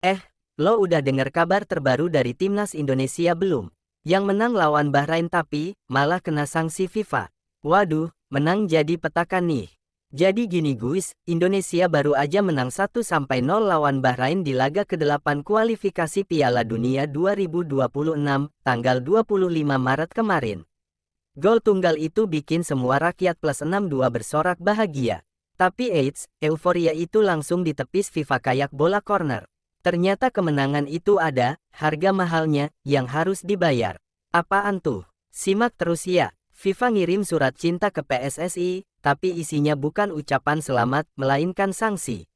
Eh, lo udah dengar kabar terbaru dari timnas Indonesia belum? Yang menang lawan Bahrain tapi malah kena sanksi FIFA. Waduh, menang jadi petaka nih. Jadi gini guys, Indonesia baru aja menang 1-0 lawan Bahrain di laga ke-8 kualifikasi Piala Dunia 2026, tanggal 25 Maret kemarin. Gol tunggal itu bikin semua rakyat plus 62 bersorak bahagia. Tapi eits, euforia itu langsung ditepis FIFA kayak bola corner. Ternyata kemenangan itu ada harga mahalnya yang harus dibayar. Apaan tuh? Simak terus ya. FIFA ngirim surat cinta ke PSSI, tapi isinya bukan ucapan selamat, melainkan sanksi.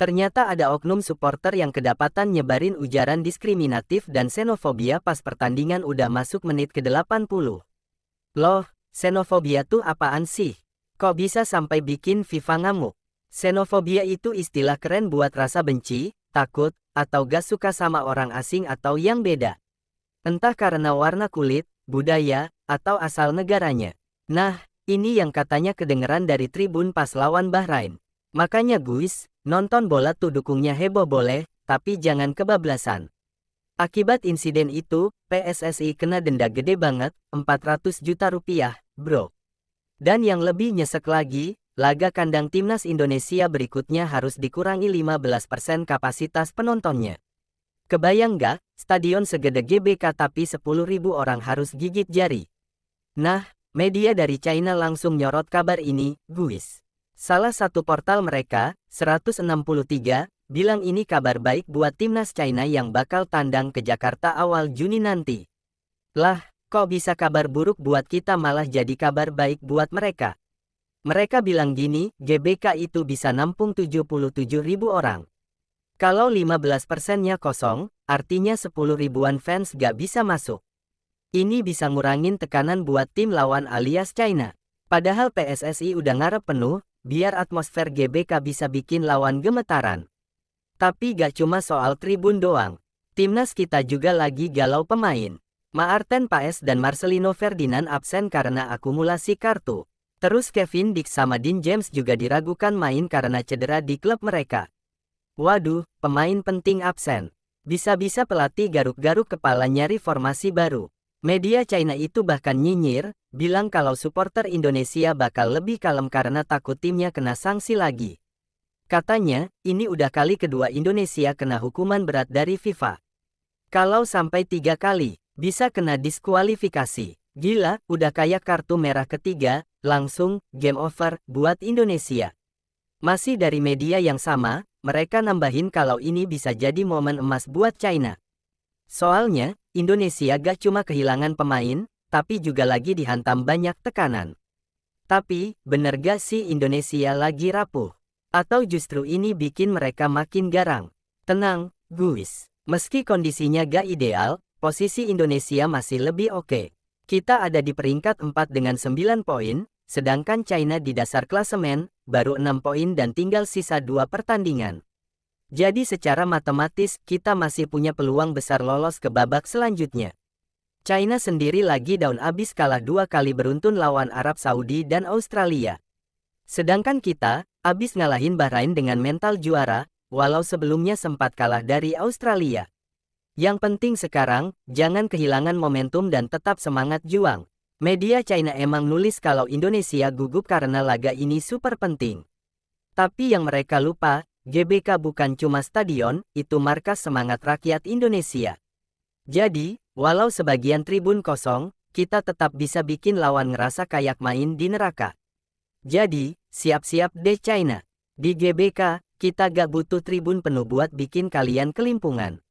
Ternyata ada oknum supporter yang kedapatan nyebarin ujaran diskriminatif dan xenofobia pas pertandingan udah masuk menit ke-80. Loh, xenofobia tuh apaan sih? Kok bisa sampai bikin FIFA ngamuk? Xenofobia itu istilah keren buat rasa benci, takut, atau gak suka sama orang asing atau yang beda. Entah karena warna kulit, budaya, atau asal negaranya. Nah, ini yang katanya kedengeran dari tribun pas lawan Bahrain. Makanya guys, nonton bola tuh dukungnya heboh boleh, tapi jangan kebablasan. Akibat insiden itu, PSSI kena denda gede banget, 400 juta rupiah, bro. Dan yang lebih nyesek lagi, laga kandang timnas Indonesia berikutnya harus dikurangi 15% kapasitas penontonnya. Kebayang gak, stadion segede GBK tapi 10.000 orang harus gigit jari. Nah, media dari China langsung nyorot kabar ini, guys. Salah satu portal mereka, 163, bilang ini kabar baik buat timnas China yang bakal tandang ke Jakarta awal Juni nanti. Lah, kok bisa kabar buruk buat kita malah jadi kabar baik buat mereka? Mereka bilang gini, GBK itu bisa nampung 77.000 orang. Kalau 15%-nya kosong, artinya 10 ribuan fans gak bisa masuk. Ini bisa ngurangin tekanan buat tim lawan alias China. Padahal PSSI udah ngarep penuh, biar atmosfer GBK bisa bikin lawan gemetaran. Tapi gak cuma soal tribun doang. Timnas kita juga lagi galau pemain. Maarten Paes dan Marcelino Ferdinand absen karena akumulasi kartu. Terus Kevin Dix sama Dean James juga diragukan main karena cedera di klub mereka. Waduh, pemain penting absen. Bisa-bisa pelatih garuk-garuk kepala nyari formasi baru. Media China itu bahkan nyinyir, bilang kalau supporter Indonesia bakal lebih kalem karena takut timnya kena sanksi lagi. Katanya, ini udah kali kedua Indonesia kena hukuman berat dari FIFA. Kalau sampai 3 kali, bisa kena diskualifikasi. Gila, udah kayak kartu merah ketiga, langsung, game over, buat Indonesia. Masih dari media yang sama, mereka nambahin kalau ini bisa jadi momen emas buat China. Soalnya, Indonesia gak cuma kehilangan pemain, tapi juga lagi dihantam banyak tekanan. Tapi, bener gak sih Indonesia lagi rapuh? Atau justru ini bikin mereka makin garang? Tenang, guys. Meski kondisinya gak ideal, posisi Indonesia masih lebih oke. Kita ada di peringkat 4 dengan 9 poin, sedangkan China di dasar klasemen, baru 6 poin dan tinggal sisa 2 pertandingan. Jadi secara matematis, kita masih punya peluang besar lolos ke babak selanjutnya. China sendiri lagi down abis kalah 2 kali beruntun lawan Arab Saudi dan Australia. Sedangkan kita, abis ngalahin Bahrain dengan mental juara, walau sebelumnya sempat kalah dari Australia. Yang penting sekarang, jangan kehilangan momentum dan tetap semangat juang. Media China emang nulis kalau Indonesia gugup karena laga ini super penting. Tapi yang mereka lupa, GBK bukan cuma stadion, itu markas semangat rakyat Indonesia. Jadi, walau sebagian tribun kosong, kita tetap bisa bikin lawan ngerasa kayak main di neraka. Jadi, siap-siap deh China. Di GBK, kita gak butuh tribun penuh buat bikin kalian kelimpungan.